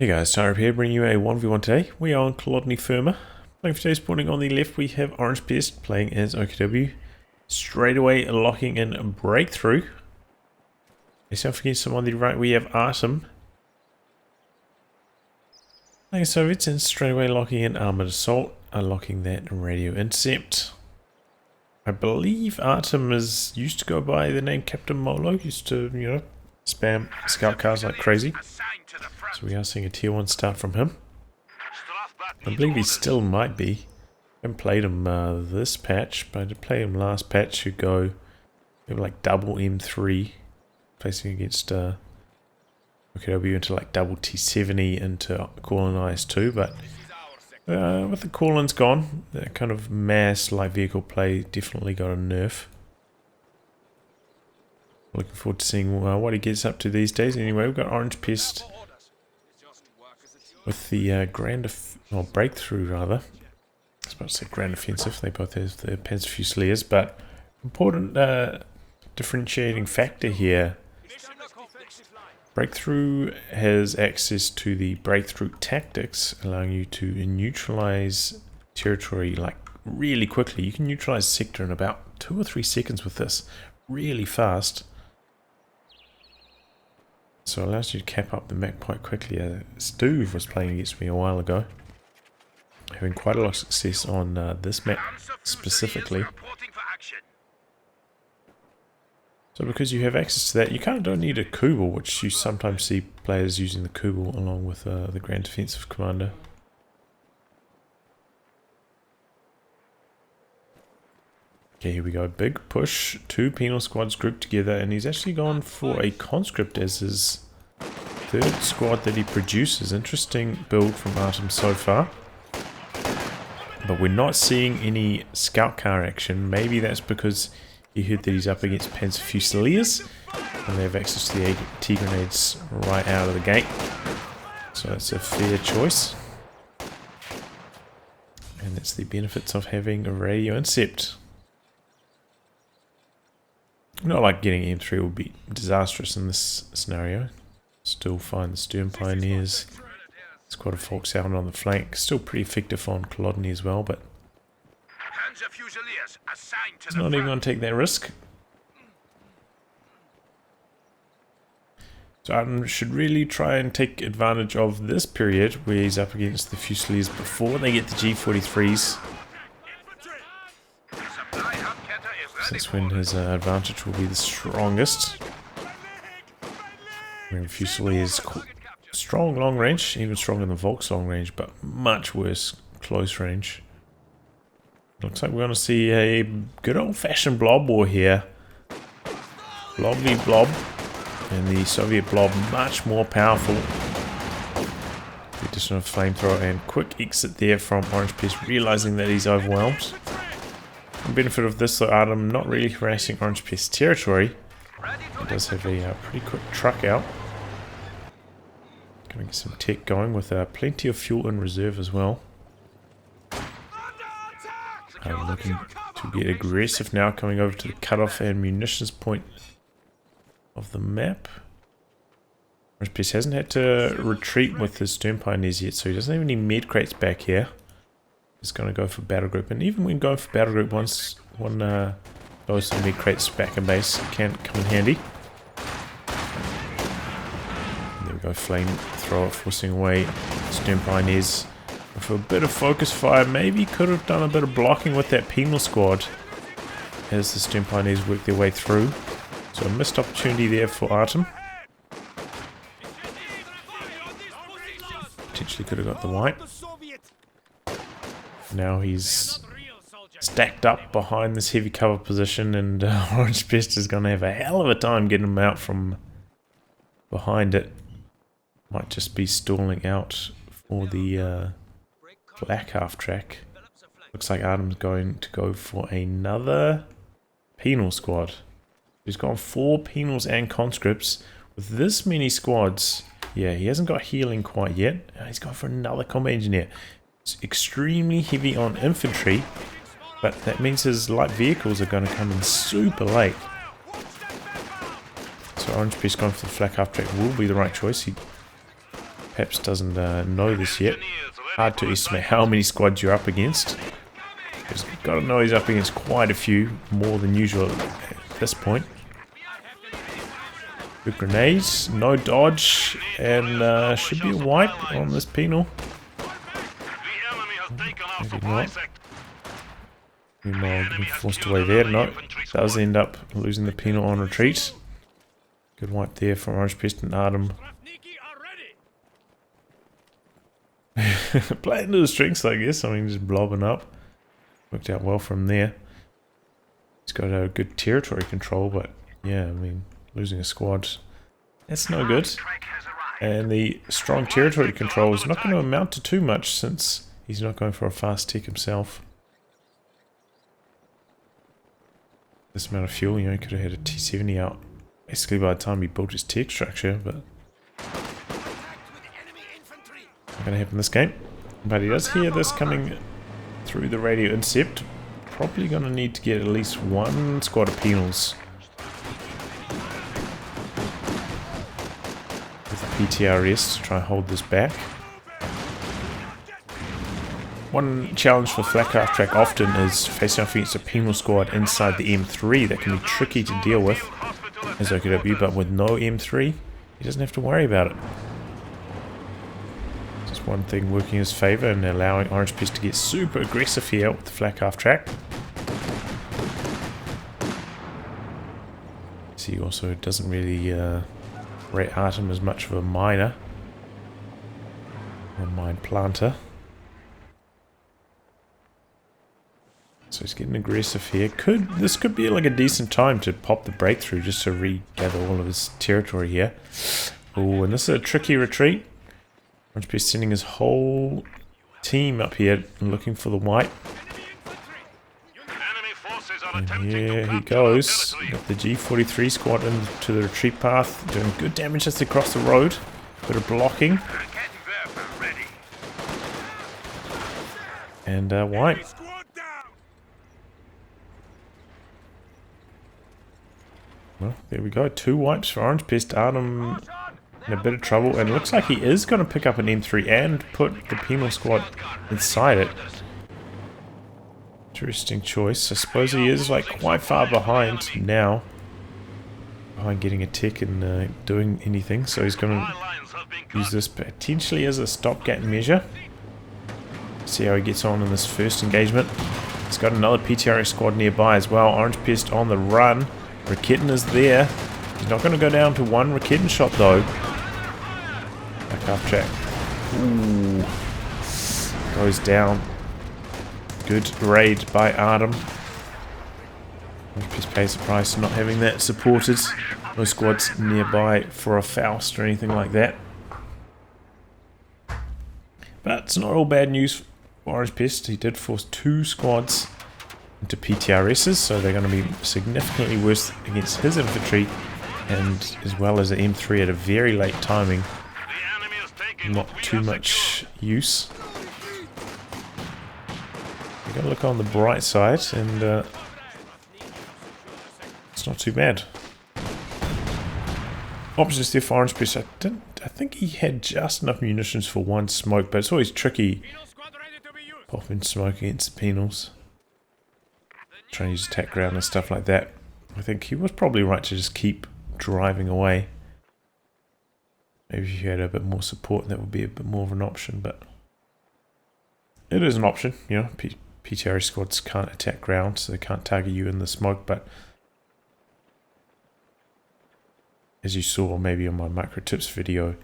Hey guys, Tyre here, bringing you a 1v1 today. We are on Kholodny Ferma. Playing for today's spawning on the left, we have Orangepest playing as OKW. Straight away locking in Breakthrough. Myself against him on the right, we have Artem. Playing Soviets, and straight away locking in Armored Assault, unlocking that Radio Intercept. I believe Artem is used to go by the name Captain Molo, used to, spam scout cars like crazy. So we are seeing a tier 1 start from him. I believe he still might be. I haven't played him this patch, but I did play him last patch who go like double M3, placing against OKW into like double T70 into Kholodny too, but with the Kholodny's gone, that kind of mass light vehicle play definitely got a nerf. Looking forward to seeing what he gets up to these days. Anyway, we've got Orangepest with the Breakthrough rather. I was about to say Grand Offensive. They both have the Panzer Fusiliers, but important differentiating factor here. Breakthrough has access to the Breakthrough tactics, allowing you to neutralize territory like really quickly. You can neutralize a sector in about 2 or 3 seconds with this, really fast. So it allows you to cap up the map quite quickly. Stu was playing against me a while ago, having quite a lot of success on this map specifically. So because you have access to that, you kind of don't need a Kubel, which you sometimes see players using the Kubel along with the Grand Defensive Commander. Okay, here we go. Big push. 2 penal squads grouped together, and he's actually gone for a conscript as his 3rd squad that he produces. Interesting build from Artem so far. But we're not seeing any scout car action. Maybe that's because he heard that he's up against Panzer Fusiliers, and they have access to the AT grenades right out of the gate. So that's a fair choice. And that's the benefits of having a radio intercept. Not like getting M3 would be disastrous in this scenario. Still find the Stern Pioneers. Squad of Folks out on the flank. Still pretty effective on Kholodny as well, but he's not even going to take that risk. So Artem should really try and take advantage of this period where he's up against the Fusiliers before they get the G43s. That's when his advantage will be the strongest. When Fusiliers strong long range, even stronger than Volk's long range, but much worse close range. Looks like we're going to see a good old-fashioned blob war here. Blob v blob, and the Soviet blob much more powerful. The addition of flamethrower and quick exit there from Orangepest, realizing that he's overwhelmed. The benefit of this, though, Artem not really harassing Orangepest territory. He does have a pretty quick truck out. Gonna get some tech going with plenty of fuel in reserve as well. Looking to get aggressive now, coming over to the cutoff and munitions point of the map. Orangepest hasn't had to retreat with his Stern Pioneers yet, so he doesn't have any med crates back here. He's going to go for battle group, and even when going for battle group, once one goes to med crates back in base, it can come in handy. There we go, flamethrower forcing away Stern Pioneers. For a bit of focus fire, maybe could have done a bit of blocking with that penal squad as the Stern Pioneers work their way through. So a missed opportunity there for Artem. Potentially could have got the white. Now he's stacked up behind this heavy cover position, and Orangepest is going to have a hell of a time getting him out from behind it. Might just be stalling out for the black half track. Looks like Artem's going to go for another penal squad. He's gone 4 penals and conscripts. With this many squads, yeah, he hasn't got healing quite yet. He's gone for another combat engineer. It's extremely heavy on infantry, but that means his light vehicles are going to come in super late. So Orangepest going for the flak half track will be the right choice. He perhaps doesn't know this yet. Hard to estimate how many squads you're up against. He's got to know he's up against quite a few, more than usual at this point. Good grenades, no dodge, and should be a wipe on this penal. Maybe not. Meanwhile, getting forced away there. No, does end up losing the penal on retreat. Good wipe there from Orangepest and Artem. Playing to the strengths, I guess. I mean, just blobbing up. Worked out well from there. He's got a good territory control, but yeah, I mean, losing a squad, that's no good. And the strong territory control is not going to amount to too much since he's not going for a fast tick himself. This amount of fuel, you know, he could have had a T-70 out basically by the time he built his tech structure, but not going to happen this game. But he does hear this coming through the radio intercept. Probably going to need to get at least one squad of penals. With PTRS to try and hold this back. One challenge for flat half-track often is facing off against a penal squad inside the M3. That can be tricky to deal with as OKW, but with no M3, he doesn't have to worry about it. Just one thing working in his favour and allowing Orangepest to get super aggressive here with the flat half-track. See, also doesn't really rate Artem as much of a miner or mine planter. So he's getting aggressive here. This could be like a decent time to pop the breakthrough just to regather all of his territory here. Oh, and this is a tricky retreat. Orangepest sending his whole team up here looking for the wipe. And here he goes. Got the G43 squad into the retreat path, doing good damage as they cross the road. Bit of blocking. And wipe. Well, there we go. 2 wipes for Orangepest. Artem in a bit of trouble, and it looks like he is going to pick up an M3 and put the penal squad inside it. Interesting choice. I suppose he is like quite far behind now. Behind getting a tick and doing anything, so he's going to use this potentially as a stopgap measure. See how he gets on in this first engagement. He's got another PTRS squad nearby as well. Orangepest on the run. Raketin is there. He's not going to go down to one Raketin shot though. Back half track. Ooh. Goes down. Good raid by Artem. Orangepest pays the price for not having that supported. No squads nearby for a Faust or anything like that. But it's not all bad news for Orangepest. He did force 2 squads into PTRSs, so they're going to be significantly worse against his infantry, and as well as the M3 at a very late timing. Not too much use. You've got to look on the bright side, and it's not too bad. Options there for Orangepest. I think he had just enough munitions for 1 smoke, but it's always tricky popping smoke against the penals. Trying to use attack ground and stuff like that. I think he was probably right to just keep driving away. Maybe if you had a bit more support, that would be a bit more of an option, but it is an option, you know. PTR squads can't attack ground, so they can't target you in the smoke, but as you saw maybe on my micro tips video,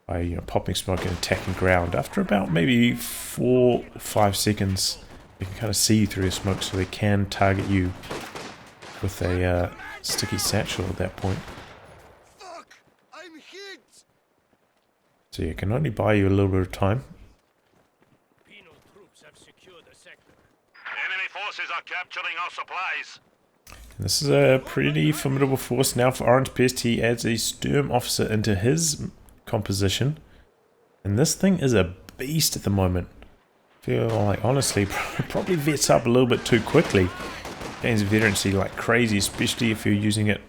by popping smoke and attacking ground, after about maybe 4 or 5 seconds, you can kind of see through the smoke, so they can target you with a sticky satchel at that point. Fuck! I'm hit! So yeah, it can only buy you a little bit of time. Penal troops have secured the sector. Enemy forces are capturing our supplies. And this is a pretty formidable force now for Orangepest. He adds a Sturm officer into his composition, and this thing is a beast at the moment. Feel like, honestly, probably vets up a little bit too quickly. Gains veterancy like crazy, especially if you're using it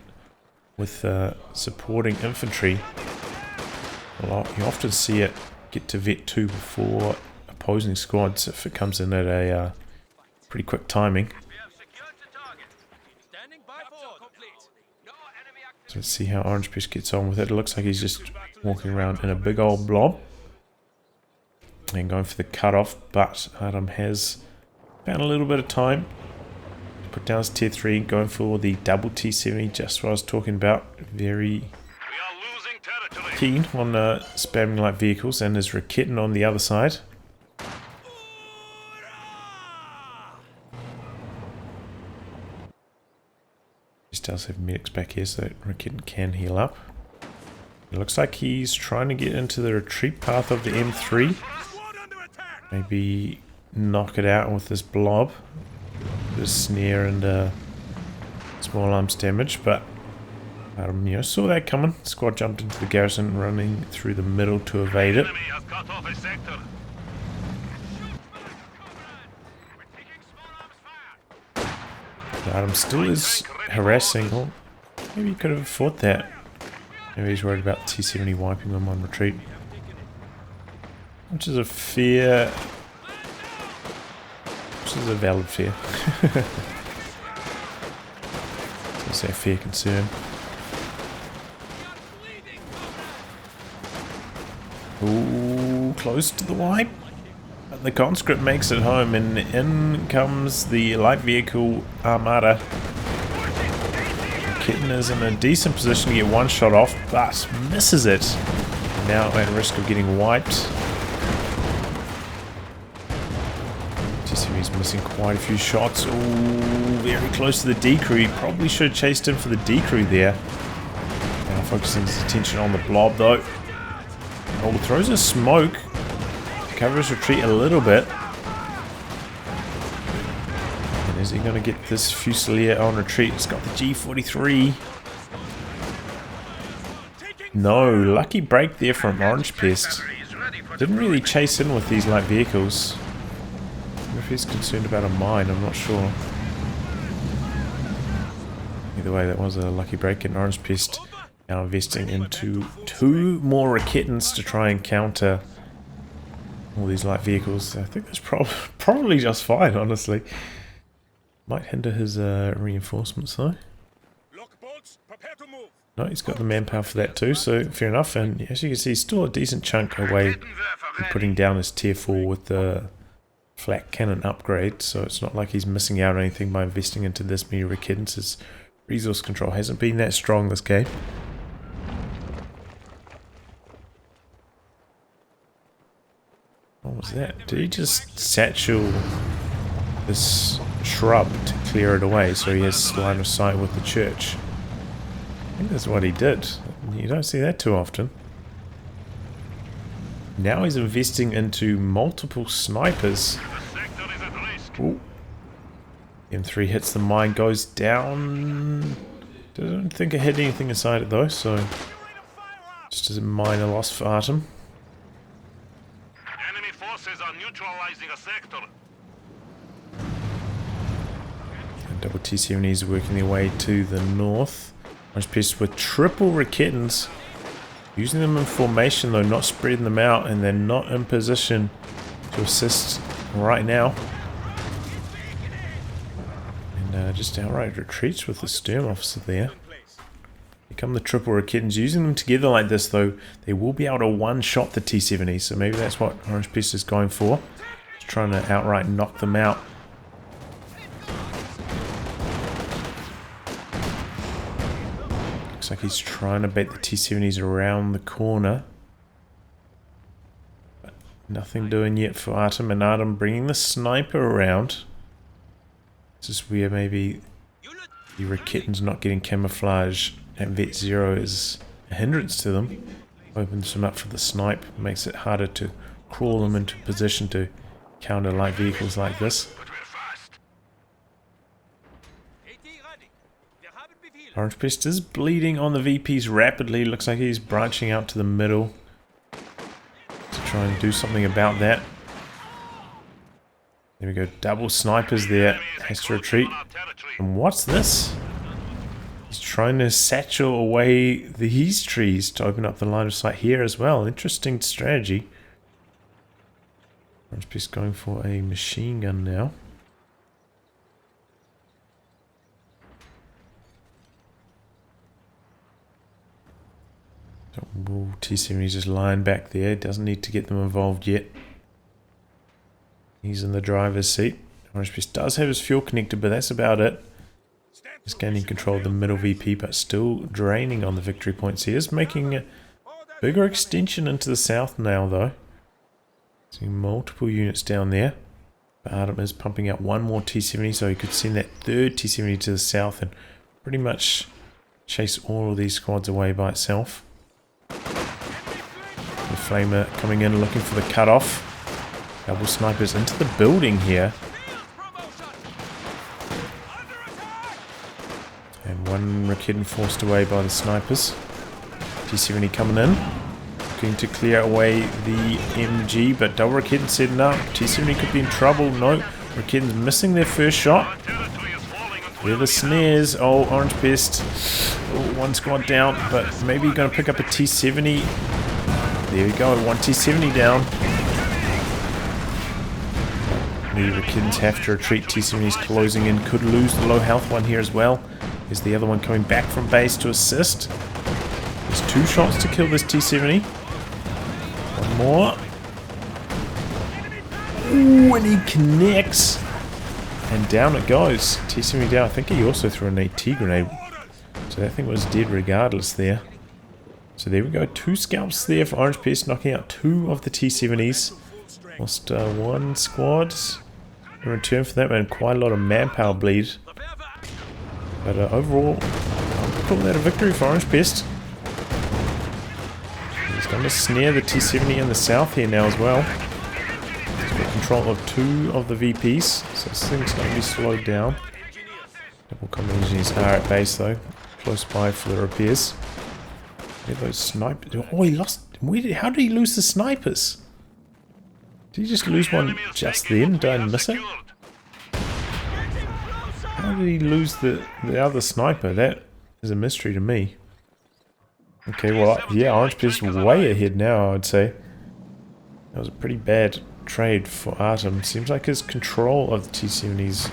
with supporting infantry. You often see it get to Vet 2 before opposing squads if it comes in at a pretty quick timing. So let's see how Orangepest gets on with it. It looks like he's just walking around in a big old blob and going for the cutoff, but Adam has found a little bit of time to put down his tier 3, going for the double T70, just what I was talking about. Very keen on spamming light vehicles, and his Raketen on the other side. He does have medics back here, so Raketen can heal up. It looks like he's trying to get into the retreat path of the M3. Maybe knock it out with this blob. The snare and small arms damage, but saw that coming. Squad jumped into the garrison, running through the middle to evade it. Adam still is harassing. Oh, maybe he could have fought that. Maybe he's worried about T70 wiping them on retreat. Which is a fear. Which is a valid fear. It's a fair concern. Ooh, close to the wipe. But the conscript makes it home, and in comes the light vehicle armada. Kitten is in a decent position to get one shot off, but misses it. Now at risk of getting wiped. He's missing quite a few shots. Ooh, very close to the decrew. He probably should have chased him for the decrew there. Now focusing his attention on the blob though. Oh, throws a smoke. Covers retreat a little bit. And is he going to get this Fusilier on retreat? It's got the G43. No, lucky break there from Orangepest. Didn't really chase in with these light vehicles. I wonder if he's concerned about a mine, I'm not sure. Either way, that was a lucky break, and Orangepest now investing into 2 more Raketens to try and counter all these light vehicles. I think that's probably just fine, honestly. Might hinder his reinforcements though. No, he's got the manpower for that too, so fair enough. And as you can see, still a decent chunk away from putting down his tier 4 with the flak cannon upgrade, so it's not like he's missing out on anything by investing into this many Raketens. His resource control hasn't been that strong this game. What was that? Did he just satchel this shrub to clear it away so he has line of sight with the church? I think that's what he did. You don't see that too often. Now he's investing into multiple snipers. Ooh. M3 hits the mine, goes down. Don't think it hit anything inside it though, so just as a minor loss for Artem. Enemy forces are neutralizing a sector. And double T70s working their way to the north. Orangepest with triple Raketens. Using them in formation though, not spreading them out, and they're not in position to assist right now. And just outright retreats with the Sturm officer there. Here come the triple Raketens. Using them together like this though, they will be able to one-shot the T70, so maybe that's what Orangepest is going for. Just trying to outright knock them out. Looks like he's trying to bait the T70s around the corner. But nothing doing yet for Artem, and Artem bringing the sniper around. This is where maybe the Raketens not getting camouflage at Vet 0 is a hindrance to them. Opens them up for the snipe, makes it harder to crawl them into position to counter light vehicles like this. Orangepest is bleeding on the VPs rapidly. Looks like he's branching out to the middle to try and do something about that. There we go, double snipers there. Has to retreat. And what's this? He's trying to satchel away these trees to open up the line of sight here as well. Interesting strategy. Orangepest going for a machine gun now. T-70 just lying back there. Doesn't need to get them involved yet. He's in the driver's seat. Orangepest does have his fuel connected, but that's about it. He's gaining control of the middle VP, but still draining on the victory points. He is making a bigger extension into the south now, though. Seeing multiple units down there. But Artem is pumping out one more T-70, so he could send that third T-70 to the south and pretty much chase all of these squads away by itself. The Flamer coming in looking for the cutoff. Double snipers into the building here. And one Raketen forced away by the snipers. T-70 coming in. Looking to clear away the MG, but double Raketen setting up. T-70 could be in trouble. No, Raketen's missing their first shot. There are the snares. Oh, Orangepest. Oh, one squad down, but maybe going to pick up a T-70. There we go, one T-70 down. The Raketens have to retreat. T-70's closing in. Could lose the low health one here as well. Is the other one coming back from base to assist? There's 2 shots to kill this T-70. One more. Ooh, and he connects. And down it goes. T-70 down. I think he also threw an AT grenade. So that thing was dead regardless there. So there we go. 2 scalps there for Orangepest, knocking out 2 of the T-70s. Lost 1 squad in return for that, and quite a lot of manpower bleed. But overall, I'll call that a victory for Orangepest. He's going to snare the T-70 in the south here now as well. He's got control of 2 of the VPs, so this thing's going to be slowed down. Double combat engineers are at base though, close by for the repairs. Where are those snipers? Oh, he lost. How did he lose the snipers? Did he just lose one just then? Did I miss it? How did he lose the other sniper? That is a mystery to me. Okay, well, yeah, Orangepest way ahead now, I would say. That was a pretty bad trade for Artem. Seems like his control of the T-70s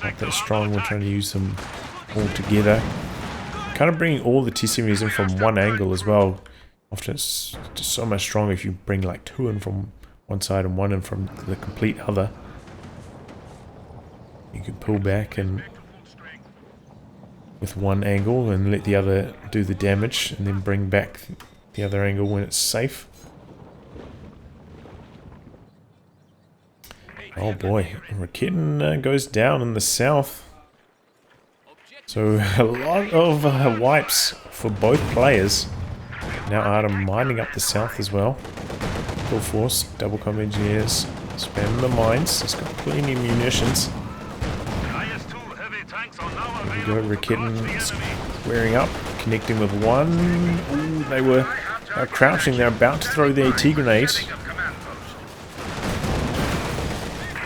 not that strong. We're trying to use them all together. Kind of bringing all the T-70s in from one angle as well. Often it's just so much stronger if you bring like 2 in from one side and 1 in from the complete other. You can pull back and with one angle and let the other do the damage, and then bring back the other angle when it's safe. Oh boy, Raketen goes down in the south. So a lot of wipes for both players. Now Artem mining up the south as well. Full force, double combat engineers, spamming the mines. He's got plenty of munitions. There we go, Raketen squaring up, connecting with one. Ooh, they were crouching, they're about to throw the AT grenade.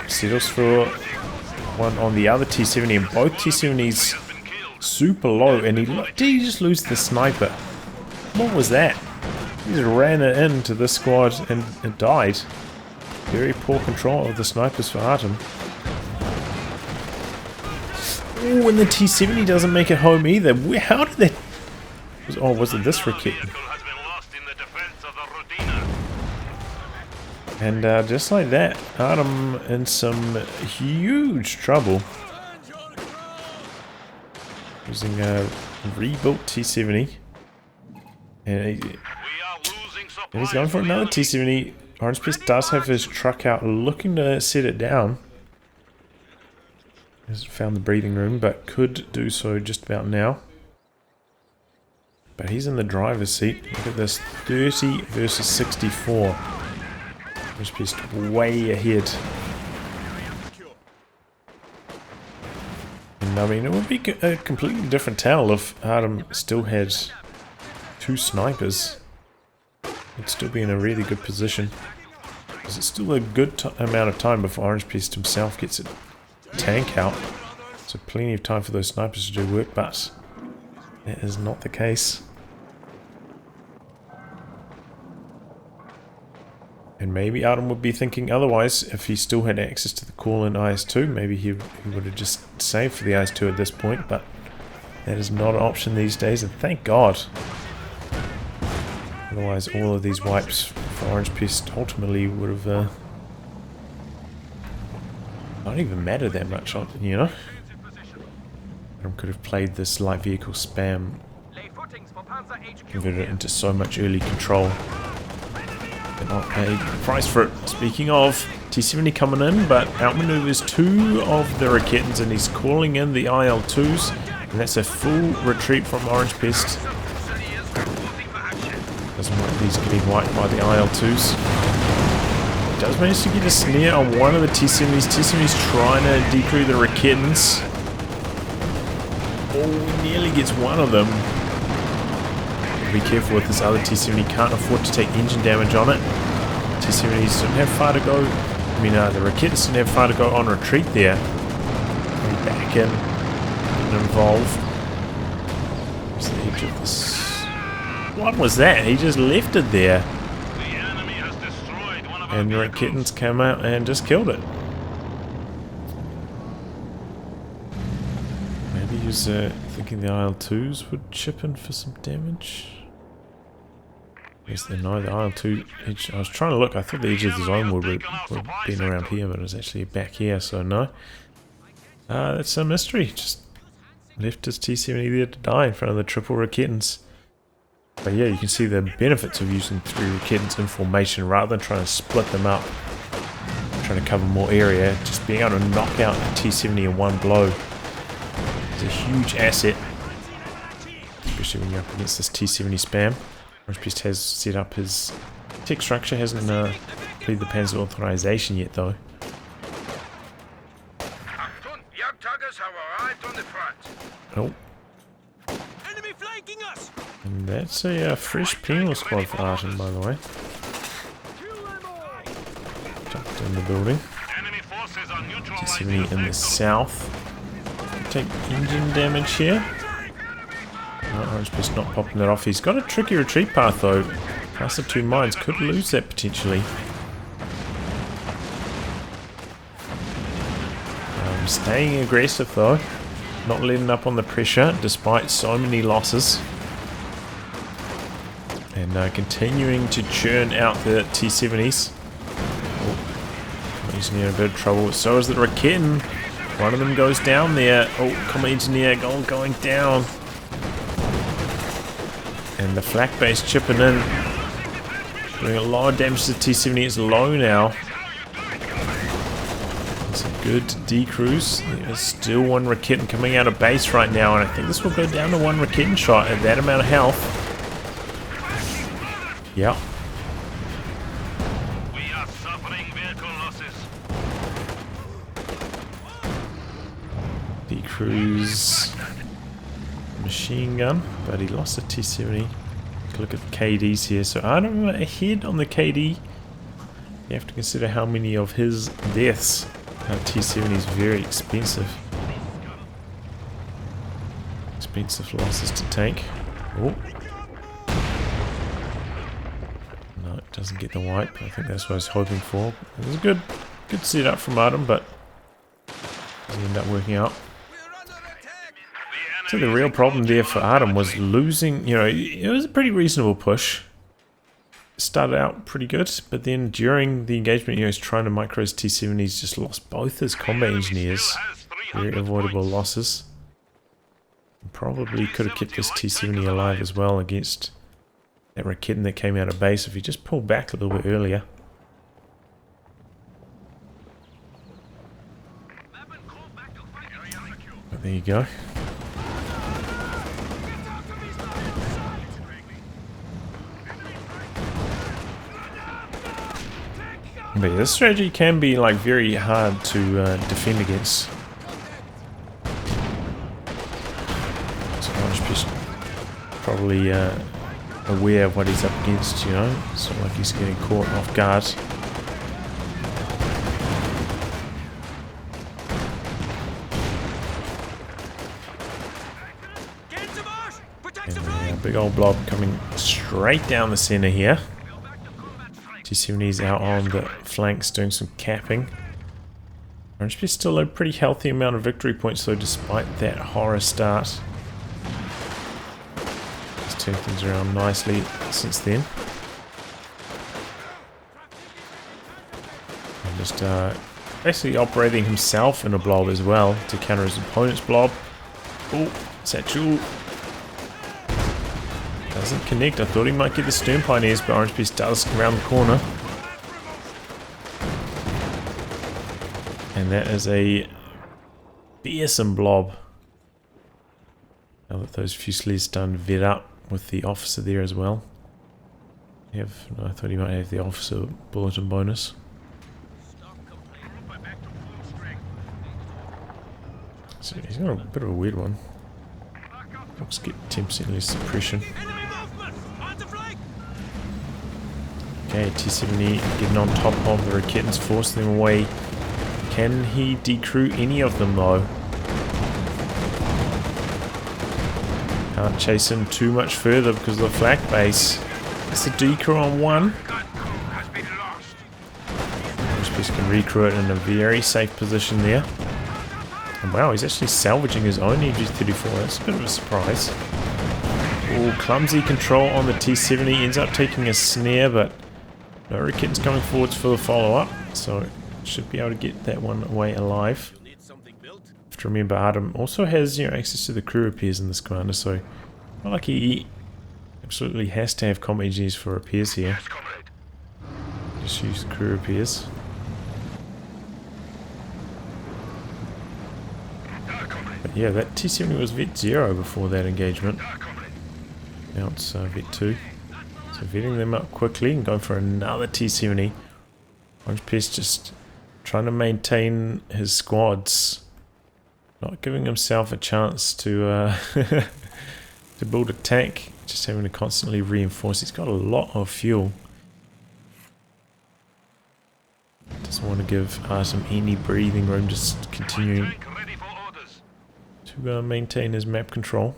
Settles for one on the other T-70, and both T-70s super low, and did he just lose the sniper? What was that? He just ran it into this squad and it died. Very poor control of the snipers for Artem. Oh, and the T-70 doesn't make it home either. How did that... Oh, was it this Raketen? And just like that, Artem in some huge trouble. Using a rebuilt T-70. And he's going for another T-70. Orangepest does have his truck out looking to set it down. Hasn't found the breathing room, but could do so just about now. But he's in the driver's seat. Look at this, 30 versus 64. Orangepest way ahead. And I mean, it would be a completely different tale if Artem still had 2 snipers. He'd still be in a really good position. Because it's still a good amount of time before Orangepest himself gets a tank out. So plenty of time for those snipers to do work, but That is not the case. And maybe Artem would be thinking otherwise if he still had access to the call in IS-2. Maybe he would have just saved for the IS-2 at this point, but that is not an option these days, and thank God. Otherwise, all of these wipes for Orangepest ultimately would have not even mattered that much, you know? Artem could have played this light vehicle spam, converted it into so much early control. Not paid the price for it. Speaking of, T-70 coming in, but outmaneuvers 2 of the Raketans, and he's calling in the IL-2s, and that's a full retreat from Orangepest. Doesn't want these getting wiped by the IL-2s. Does manage to get a snare on one of the T-70s. T-70's trying to decrew the Raketans. Oh, nearly gets one of them. Be careful with this other T-70, can't afford to take engine damage on it. T-70s don't have far to go. I mean, the Raketans don't have far to go on retreat there. Going back in, getting involved. Where's the edge of this? What was that? He just left it there. And the Raketans came out and just killed it. Maybe he was thinking the IL-2s would chip in for some damage. Yes, they know the IL-2 edge. I was trying to look. I thought the edge of the zone would have been around here, but it was actually back here, so no. That's a mystery. Just left his T-70 there to die in front of the triple Raketans. But yeah, you can see the benefits of using 3 Raketans in formation rather than trying to split them up. Trying to cover more area. Just being able to knock out a T-70 in one blow is a huge asset. Especially when you're up against this T-70 spam. Orangepest has set up his tech structure, hasn't completed the Panzer authorization yet though. Jagdtigers have arrived on the front. Oh. Enemy flanking us. And that's a fresh penal squad for Artem, by the way. Jumped in the building. T-70 in the south. Take engine damage here. No, Orangepest not popping it off. He's got a tricky retreat path though. Past the 2 mines. Could lose that potentially. Staying aggressive though. Not letting up on the pressure despite so many losses. And continuing to churn out the T-70s. Oh, Engineer in a bit of trouble. So is the Raketan. One of them goes down there. Oh, Combat Engineer going down. And the flak base chipping in. Doing a lot of damage to the T-70. It's low now. It's a good decruise. There's still one Raketan coming out of base right now. And I think this will go down to one Raketan shot at that amount of health. Yep. We are suffering vehicle losses. Decruise. Machine gun, but he lost a T-70. Look at the KDs here. So Artem ahead on the KD. You have to consider how many of his deaths. T-70 is very expensive. Expensive losses to take. Oh. No, it doesn't get the wipe. I think that's what I was hoping for. It was a good setup from Artem, but doesn't end up working out. So the real problem there for Artem was losing, you know, it was a pretty reasonable push. Started out pretty good, but then during the engagement, you know, he's trying to micro his T-70, he's just lost both his combat engineers. Very avoidable losses. Probably could have kept this T-70 alive as well against that Raketan that came out of base if he just pulled back a little bit earlier. But there you go. But yeah, this strategy can be like very hard to defend against. So Orangepest probably aware of what he's up against, you know. It's not like he's getting caught off guard. big old blob coming straight down the center here. T-70's out on the flanks doing some capping. Orangepest still a pretty healthy amount of victory points though, despite that horror start. He's turned things around nicely since then. And just basically operating himself in a blob as well to counter his opponent's blob. Oh, satchel. Doesn't connect. I thought he might get the stern pioneers, but Orangepest does come around the corner. And that is a fearsome blob. Now that those Fusiliers done vet up with the officer there as well. No, I thought he might have the officer bulletin bonus. So he's got a bit of a weird one. Let's get 10% less suppression. Okay, T-70 getting on top of the Raketans, forcing them away. Can he decrew any of them though? Can't chase him too much further because of the flak base. It's a decrew on one. Orangepest can recrew it in a very safe position there. And wow, he's actually salvaging his own EG-34. That's a bit of a surprise. Oh, clumsy control on the T-70. Ends up taking a snare, but no Raketans coming forwards for the follow-up. So should be able to get that one away alive. Have to remember, Artem also has access to the crew repairs in this commander, so not like he absolutely has to have combat engineers for repairs here. Just use the crew repairs. But yeah, that T-70 was Vet 0 before that engagement. Now it's Vet 2. So vetting them up quickly and going for another T-70. Orangepest just trying to maintain his squads. Not giving himself a chance to to build a tank. Just having to constantly reinforce. He's got a lot of fuel. Doesn't want to give Artem any breathing room. Just continuing to maintain his map control.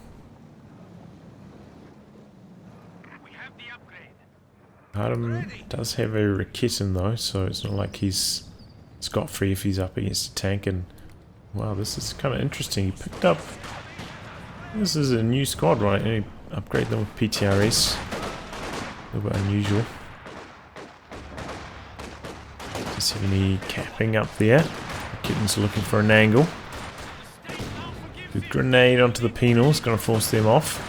Artem does have a Raketan though, so it's not like he's scot-free if he's up against a tank. And wow, this is kind of interesting. He picked up... This is a new squad, right? And he upgraded them with PTRS. A little bit unusual. T-70 capping up there. Raketans looking for an angle. Good grenade onto the penals, going to force them off.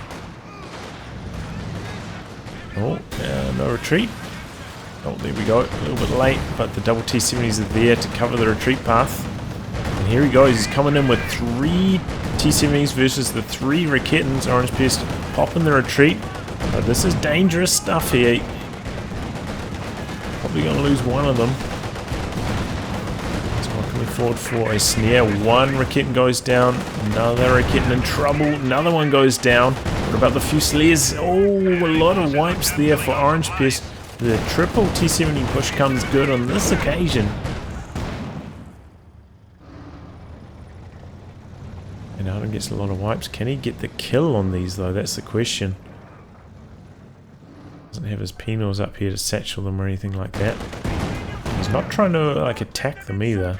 Oh, no retreat. Oh, there we go. A little bit late, but the double T-70s are there to cover the retreat path. And here he goes. He's coming in with 3 T-70s versus the 3 Raketans. Orangepest popping the retreat. But this is dangerous stuff here. Probably going to lose one of them. Coming forward for a snare. One Raketan goes down. Another Raketan in trouble. Another one goes down. What about the Fusiliers? Oh, a lot of wipes there for Orangepest. The triple T-70 push comes good on this occasion. And Artem gets a lot of wipes. Can he get the kill on these though? That's the question. Doesn't have his penals up here to satchel them or anything like that. He's not trying to like attack them either.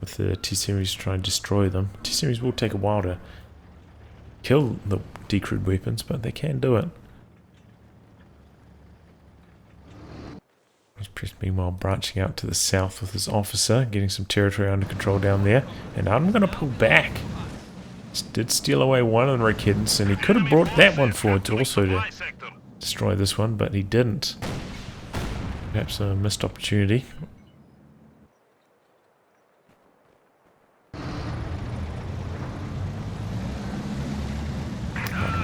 With the T-70s trying to destroy them. T-70s will take a while to kill the decrewed weapons, but they can do it. Orangepest meanwhile branching out to the south with his officer, getting some territory under control down there. And I'm going to pull back. Did steal away one of the Raketans, and he could have brought that one forward to also to destroy this one, but he didn't. Perhaps a missed opportunity.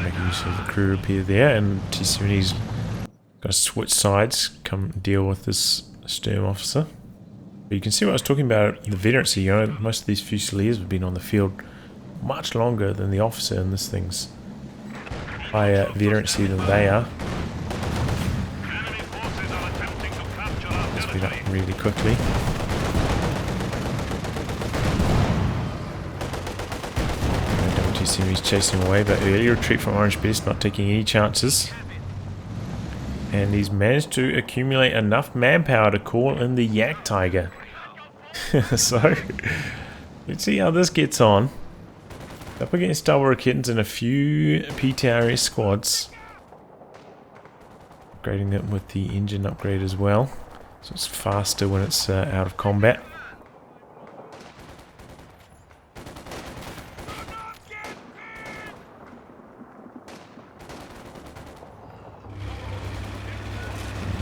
Making use of the crew repair there, and T-70's got to switch sides, come deal with this stern officer. But you can see what I was talking about, the veterancy. Most of these Fusiliers have been on the field much longer than the officer, and this thing's higher veterancy than they are. Speed up really quickly. TCM's chasing away, but early retreat from Orangepest, not taking any chances. And he's managed to accumulate enough manpower to call in the Jagdtiger. So, let's see how this gets on. Up against double kittens and a few PTRS squads. Upgrading it with the engine upgrade as well. So it's faster when it's out of combat.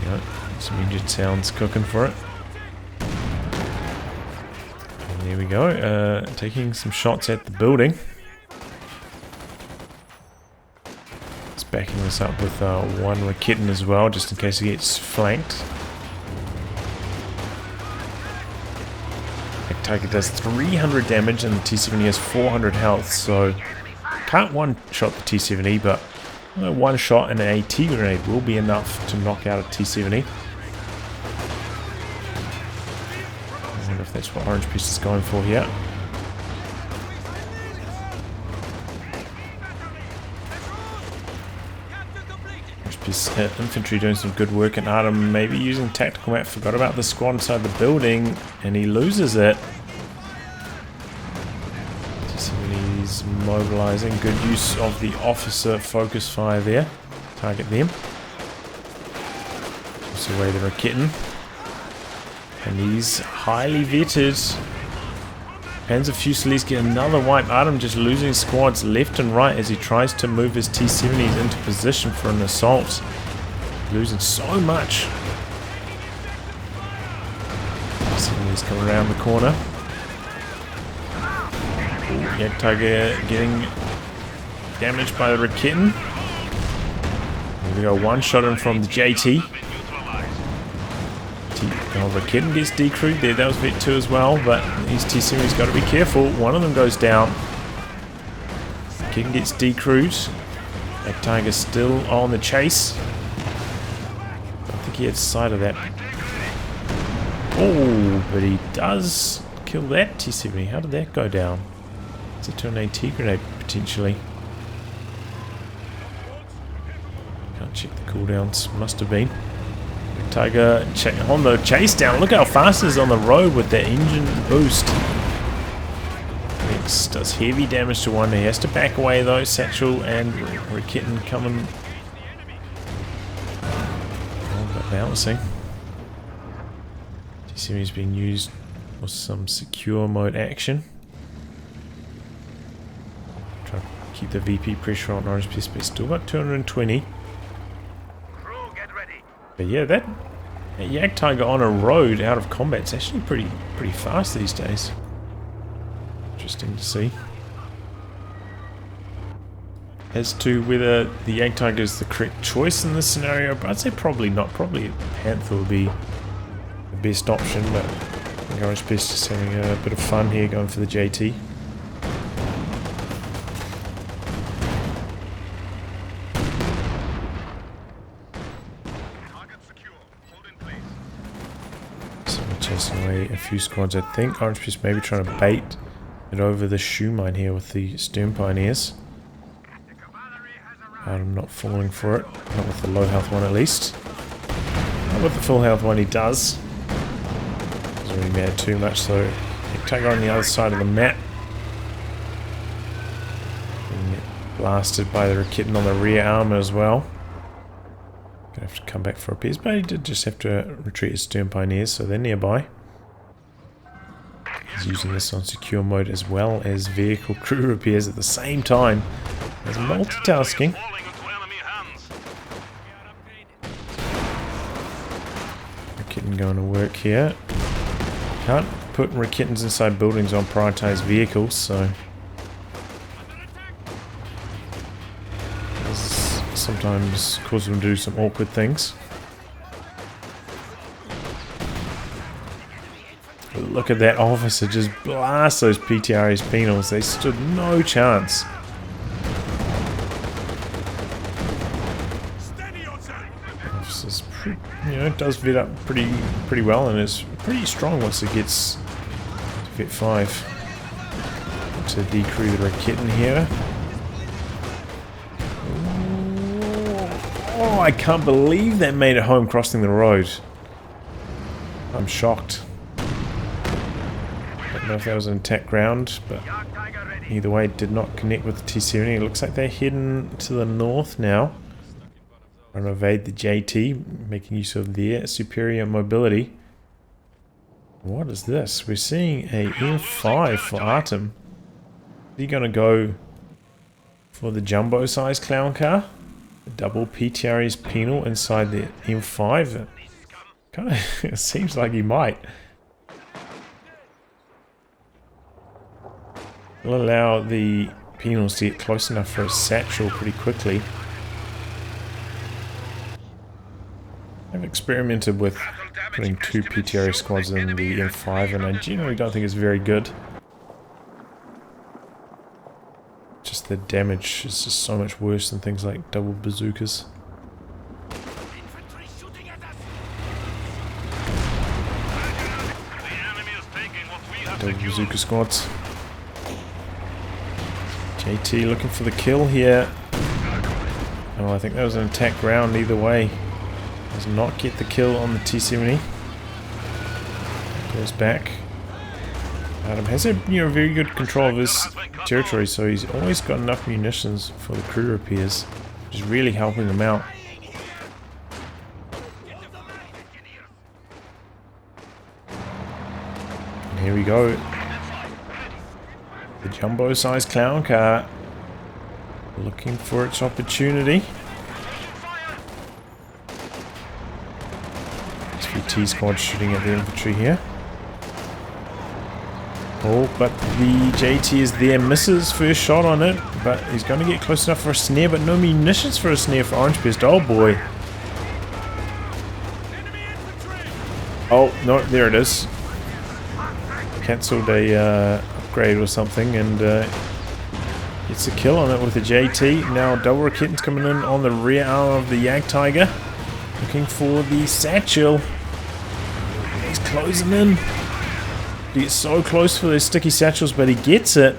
There you go. Some engine sounds cooking for it. And there we go. Taking some shots at the building. Backing this up with one kitten as well, just in case he gets flanked. Jagdtiger does 300 damage and the T-70 has 400 health, so can't one-shot the T-70, but one shot and an AT grenade will be enough to knock out a T-70. I wonder if that's what Orangepest is going for here. Infantry doing some good work, and Artem maybe using tactical map, forgot about the squad inside the building, and he loses it. He's mobilizing, good use of the officer focus fire there, target them. Push away the Raketen, and he's highly vetted. Panzer Fusiliers get another wipe. Artem just losing squads left and right as he tries to move his T-70s into position for an assault. Losing so much. T-70s coming around the corner. Jagdtiger getting damaged by the Raketen. Here we go, one shot in from the JT. The Raketen gets decrewed there, that was Vet 2 as well, but these T-70's got to be careful. One of them goes down. Raketen gets decrewed. Jagdtiger's still on the chase. I don't think he had sight of that. Oh, but he does kill that T-70. How did that go down? Is it to an AT grenade potentially? Can't check the cooldowns. Must have been. Tiger on the chase down. Look how fast he is on the road with that engine boost. Next does heavy damage to one. He has to back away though. Satchel and Raketen coming. Oh, but balancing. T-70 is being used for some secure mode action. Try to keep the VP pressure on Orangepest, but still got 220. But yeah, that Jagdtiger on a road out of combat is actually pretty fast these days. Interesting to see. As to whether the Jagdtiger is the correct choice in this scenario, but I'd say probably not. Probably Panther would be the best option, but I think Orangepest is having a bit of fun here going for the JT. Chasing away a few squads, I think. Orangepest maybe trying to bait it over the shoe mine here with the Stern Pioneers. I'm not falling for it. Not with the low health one at least. Not with the full health one he does. Doesn't really matter too much, so Jagdtiger on the other side of the map. Getting blasted by the Raketen on the rear armor as well. Gonna have to come back for repairs, but he did just have to retreat his Stern Pioneers, so they're nearby. He's using this on secure mode as well as vehicle crew repairs at the same time. There's multitasking. Raketen going to work here. Can't put Raketens inside buildings on prioritized vehicles, so sometimes cause them to do some awkward things. Look at that officer just blast those PTRS penals. They stood no chance. Officer's does vet up pretty well and is pretty strong once it gets to vet 5. To decrew the Raketen here. I can't believe that made it home crossing the road. I'm shocked. Don't know if that was an attack ground, but Jagdtiger ready. either way it did not connect with the T-70. It looks like they're heading to the north now. Trying to evade the JT, making use of their superior mobility. What is this? We're seeing a M5 for Artem. Is he going to go for the jumbo size clown car? The double PTRS penal inside the M5? Kind of it seems like he might. Will allow the penals to get close enough for a satchel pretty quickly. I've experimented with putting 2 PTRS squads in the M5 and I generally don't think it's very good. Just the damage is just so much worse than things like double bazookas. Infantry shooting at us. The enemy is taking what we have Double secured. bazooka squads. JT looking for the kill here. Oh, I think that was an attack ground either way. Does not get the kill on the T-70. Goes back. Adam has a very good control of his territory, so he's always got enough munitions for the crew repairs, which is really helping him out. And here we go. The jumbo-sized clown car looking for its opportunity. T squad shooting at the infantry here. Oh, but the JT is there, misses first shot on it, but he's going to get close enough for a snare, but no munitions for a snare for Orangepest. Oh boy. Oh, no, there it is. Cancelled a upgrade or something and gets a kill on it with the JT. Now double Raketten's coming in on the rear arm of the Jagdtiger, looking for the satchel. He's closing in. He gets so close for those sticky satchels, but he gets it.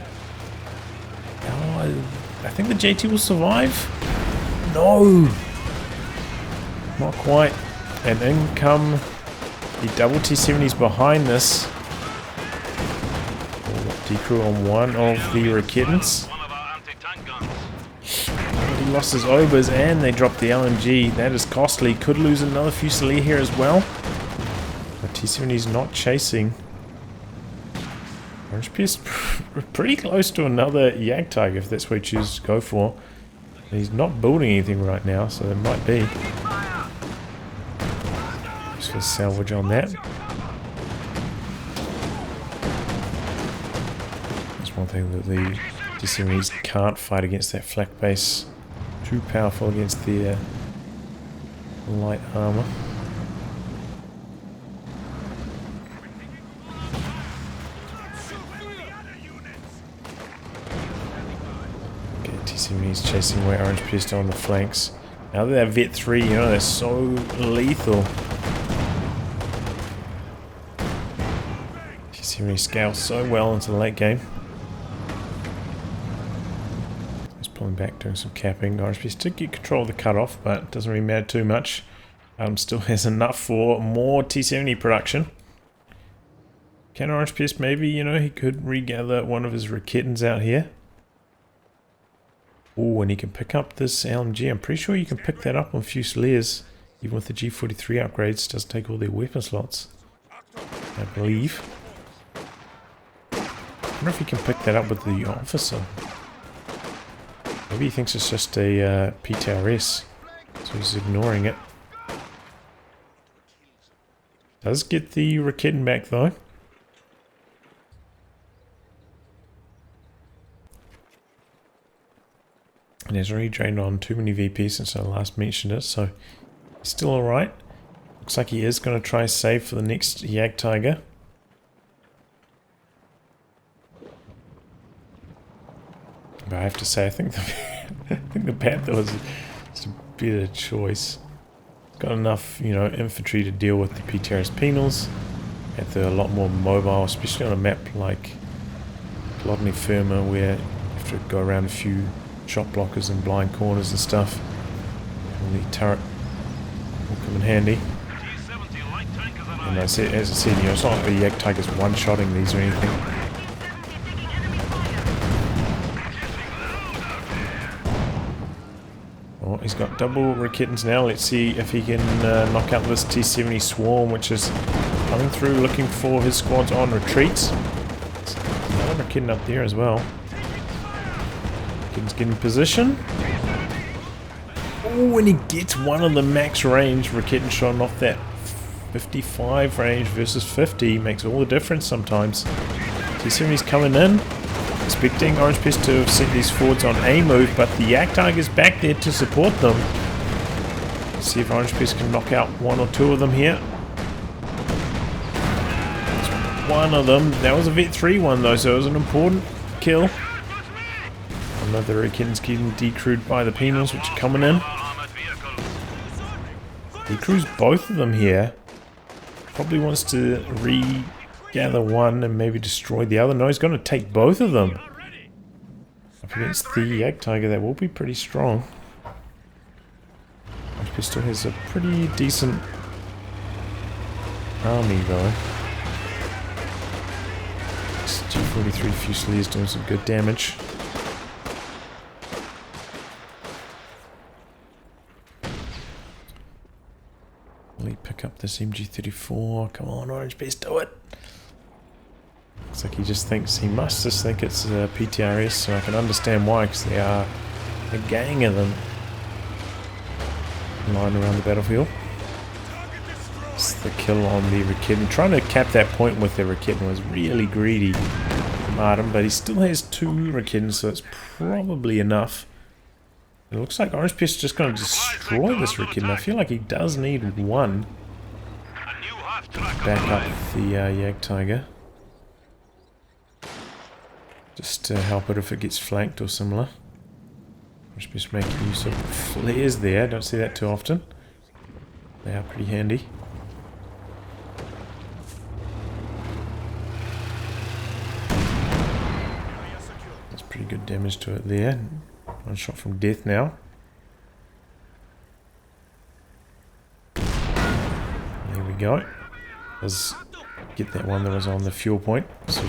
Oh, I think the JT will survive. No! Not quite. And in come the double T-70s behind this. Decrew on one of the Rakettens. One of our anti-tank guns. He lost his obers and they dropped the LMG. That is costly. Could lose another Fusilier here as well. The T-70's not chasing. Orangepest pretty close to another Jagdtiger if that's what he chooses to go for. And he's not building anything right now, so there might be. Just for salvage on that. That's one thing that the T-70s can't fight against that flak base. Too powerful against their light armor. Okay, T-70s chasing away Orangepest on the flanks. Now that they're Vet 3, you know, they're so lethal. T-70 scales so well into the late game. Pulling back, doing some capping. Orangepest did get control of the cutoff, but it doesn't really matter too much. Still has enough for more T-70 production. Can Orangepest maybe, you know, he could regather one of his Rakettens out here. Oh, and he can pick up this LMG. I'm pretty sure you can pick that up on Fusiliers, even with the G43 upgrades. Doesn't take all their weapon slots, I believe. I wonder if he can pick that up with the officer. Maybe he thinks it's just a PTRS, so he's ignoring it. Does get the Raketten back though. And has already drained on too many VPs since I last mentioned it, so he's still alright. Looks like he is going to try save for the next Jagdtiger. But I have to say, I think the Panther was a better choice. It's got enough, you know, infantry to deal with the PTRS penals. And they're a lot more mobile, especially on a map like Kholodny Ferma, where you have to go around a few shot blockers and blind corners and stuff. And the turret will come in handy. T-70 light tankers arrived. And as I said, you know, it's not like the Jagdtiger's one-shotting these or anything. Oh, he's got double Raketans now. Let's see if he can knock out this T-70 swarm, which is coming through looking for his squads on retreat. Another Raketan up there as well. Raketan's getting position. Oh, and he gets one of the max range. Raketan shot off that 55 range versus 50. Makes all the difference sometimes. T-70's coming in. Expecting Orangepest to have sent these forwards on a move, but the Jagdtiger's back there to support them. Let's see if Orangepest can knock out one or two of them here. That's one of them. That was a Vet 3 one though, so it was an important kill. Another Raketan's getting decrewed by the penals, which are coming in. Decrews both of them here. Probably wants to regather one and maybe destroy the other. No, he's going to take both of them. Up against the Jagdtiger, that will be pretty strong. Orangepest still has a pretty decent army though. This G43 Fusilier is doing some good damage. Pick up this MG34. Come on, Orangepest, do it. Looks like he just thinks, he must just think it's a PTRS, so I can understand why, because there are a gang of them lying around the battlefield. It's the kill on the Raketan. Trying to cap that point with the Raketan was really greedy from Artem, but he still has 2 Raketans, so it's probably enough. It looks like Orangepest is just going to destroy this Raketan. I feel like he does need one to back up the Jagdtiger. Just to help it if it gets flanked or similar. Orangepest making use of flares there. Don't see that too often. They are pretty handy. That's pretty good damage to it there. One shot from death now. There we go. Let's get that one that was on the fuel point. So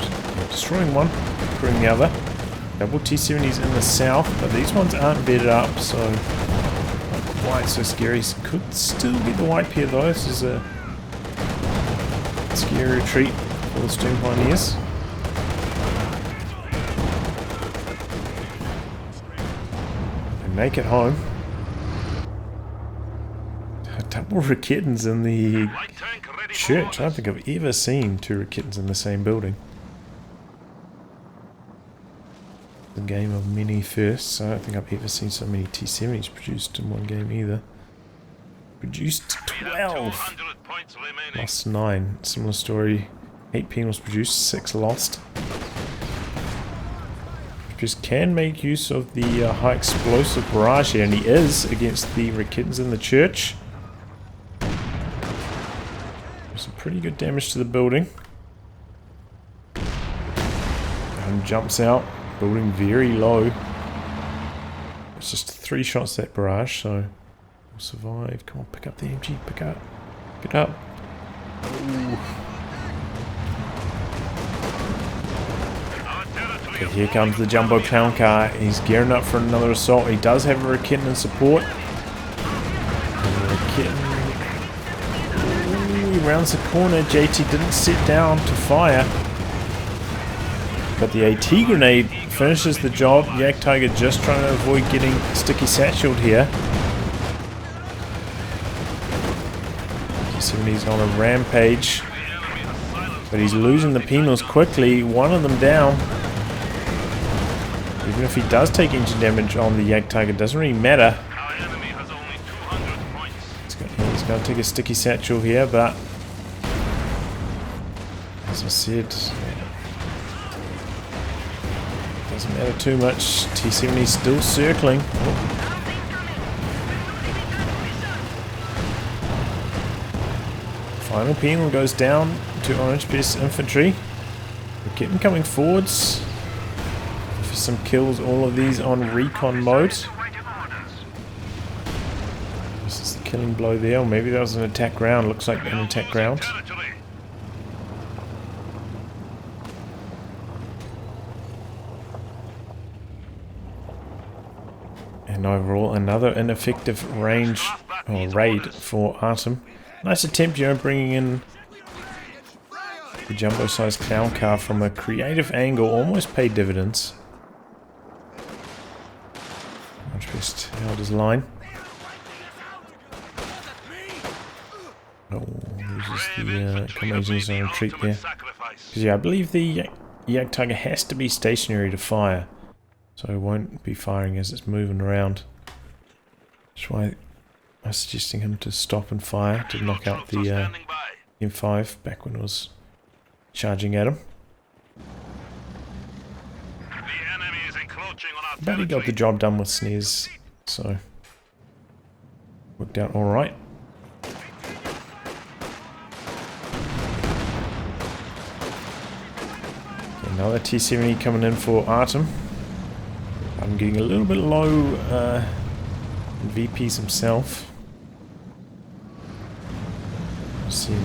destroying one, destroying the other. Double T-70s in the south, but these ones aren't bedded up, so not quite so scary. Could still get the white pair though. This is a scary retreat for the Steam Pioneers. Make it home. Double Raketans in the church. I don't think I've ever seen 2 Raketans in the same building. The game of many firsts. I don't think I've ever seen so many T-70s produced in one game either. Produced 12. Lost 9. Similar story. 8 penals produced, 6 lost. Just can make use of the high explosive barrage here, and he is against the Raketans in the church. Some pretty good damage to the building. And jumps out, building very low. It's just 3 shots that barrage, so we'll survive. Come on, pick up the MG, pick up. Pick it up. Ooh. Okay, here comes the Jumbo Clown Car. He's gearing up for another assault. He does have a Raketan in support. Ooh, he rounds the corner. JT didn't sit down to fire. But the AT grenade finishes the job. Jagdtiger just trying to avoid getting sticky satcheled here. He's on a rampage. But he's losing the penals quickly. One of them down. Even if he does take engine damage on the Jagdtiger, it doesn't really matter. He's going to take a sticky satchel here, but as I said, doesn't matter too much. T-70 still circling. Final penal goes down to Orangepest infantry. We're getting coming forwards. Some kills, all of these on recon mode. This is the killing blow there, or maybe that was an attack ground. Looks like an attack ground. Territory. And overall, another ineffective range or raid for Artem. Nice attempt, you know, bringing in the jumbo-sized clown car from a creative angle. Almost paid dividends. Orangepest held his line. Oh, loses the combinations on retreat there. Because yeah, I believe the Jagdtiger has to be stationary to fire. So it won't be firing as it's moving around. That's why I was suggesting him to stop and fire to knock out the M5 back when it was charging at him. But he got the job done with snares, so worked out alright. Another T-70 coming in for Artem. I'm getting a little bit low in VPs himself. Send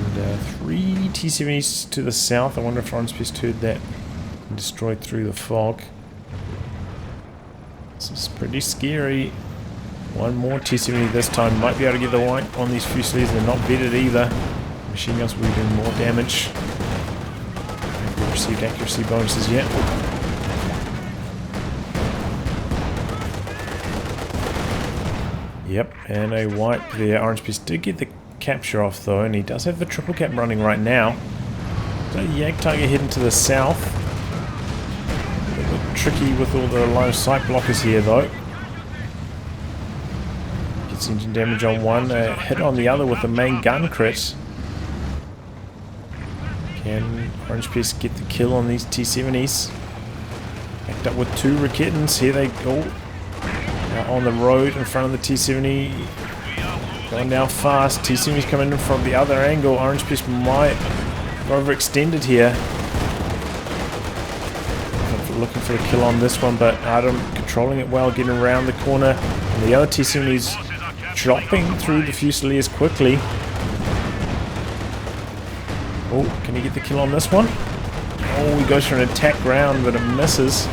3 T-70s to the south. I wonder if Orangepest heard that and destroyed through the fog. This is pretty scary. One more T-70 this time. Might be able to get the white on these Fusiliers. They're not vetted either. Machine guns will be doing more damage. Haven't received accuracy bonuses yet. Yep, and a wipe there. Orangepest did get the capture off though, and he does have the triple cap running right now. So Jagdtiger heading to the south. A bit tricky with all the line of sight blockers here though. Gets engine damage on one, hit on the other with the main gun crit. Can Orangepest get the kill on these T-70s? Backed up with 2 Raketans. Here they go. On the road in front of the T-70, going down fast. T-70's coming in from the other angle. Orangepest might go overextended here. Looking for a kill on this one, but Artem controlling it well, getting around the corner. And the other T-70's dropping through the Fusiliers quickly. Oh, can he get the kill on this one? Oh, he goes for an attack round, but it misses.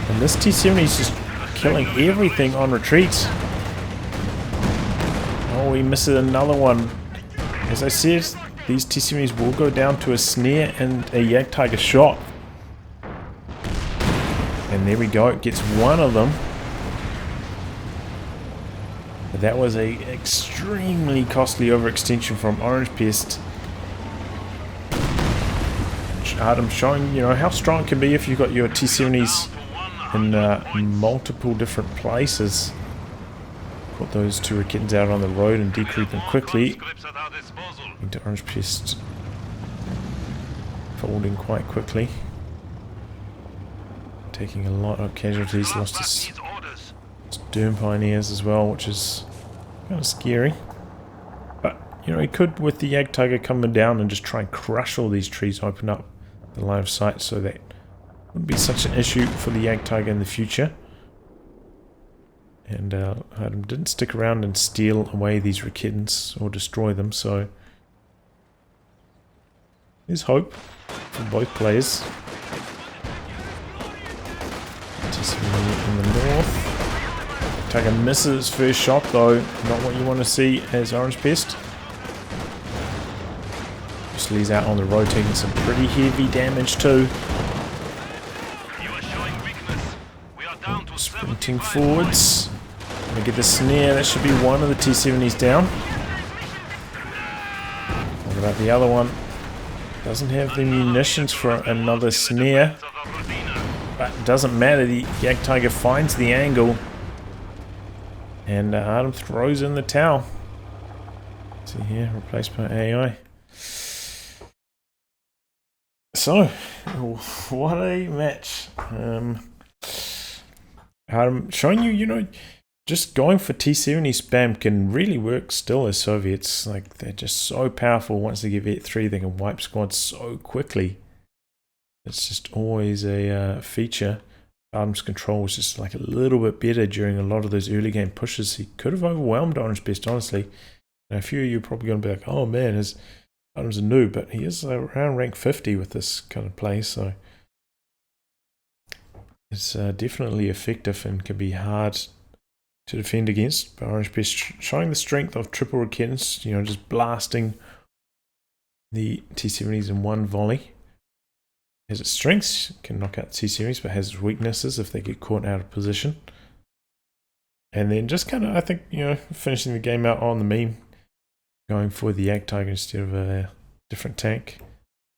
And this T-70's just killing everything on retreats. Oh, he misses another one. As I said, these T-70s will go down to a snare and a Jagdtiger shot. And there we go, it gets one of them. But that was a extremely costly overextension from Orangepest. Artem showing, you know, how strong it can be if you've got your T-70s in multiple different places. Put those 2 Raketans out on the road and decrease them quickly. Into Orangepest folding quite quickly. Taking a lot of casualties. Lost his Doom Pioneers as well, which is kind of scary. But, you know, he could, with the Jagdtiger coming down and just try and crush all these trees, open up the line of sight so that wouldn't be such an issue for the Jagdtiger in the future. And Artem didn't stick around and steal away these Raketans or destroy them, so there's hope for both players. In the north. Tiger misses first shot though, not what you want to see as Orangepest. Fusiliers out on the road taking some pretty heavy damage too. Sprinting forwards. Gonna get the snare, that should be one of the T-70s down. What about the other one? Doesn't have the munitions for another snare. But it doesn't matter, the Jagdtiger finds the angle. And Artem throws in the towel. See here, replaced by AI. So, what a match. Artem showing you, you know, just going for T-70 spam can really work still as Soviets. Like, they're just so powerful. Once they get V3, they can wipe squads so quickly. It's just always a feature. Artem's control was just like a little bit better during a lot of those early game pushes. He could have overwhelmed Orangepest, honestly. Now, a few of you are probably going to be like, oh man, his Artem's a noob, but he is around rank 50 with this kind of play, so it's definitely effective and can be hard to defend against. But Orangepest showing the strength of triple recurrence, you know, just blasting the T70s in one volley. Has its strengths, can knock out T70s, but has its weaknesses if they get caught out of position. And then just kind of, I think, you know, finishing the game out on the meme, going for the Jagdtiger instead of a different tank,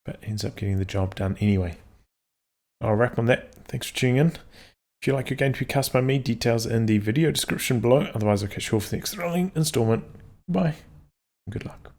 but ends up getting the job done anyway. I'll wrap on that. Thanks for tuning in. If you like your game to be cast by me, details in the video description below. Otherwise, I'll catch you all for the next thrilling installment. Bye, and good luck.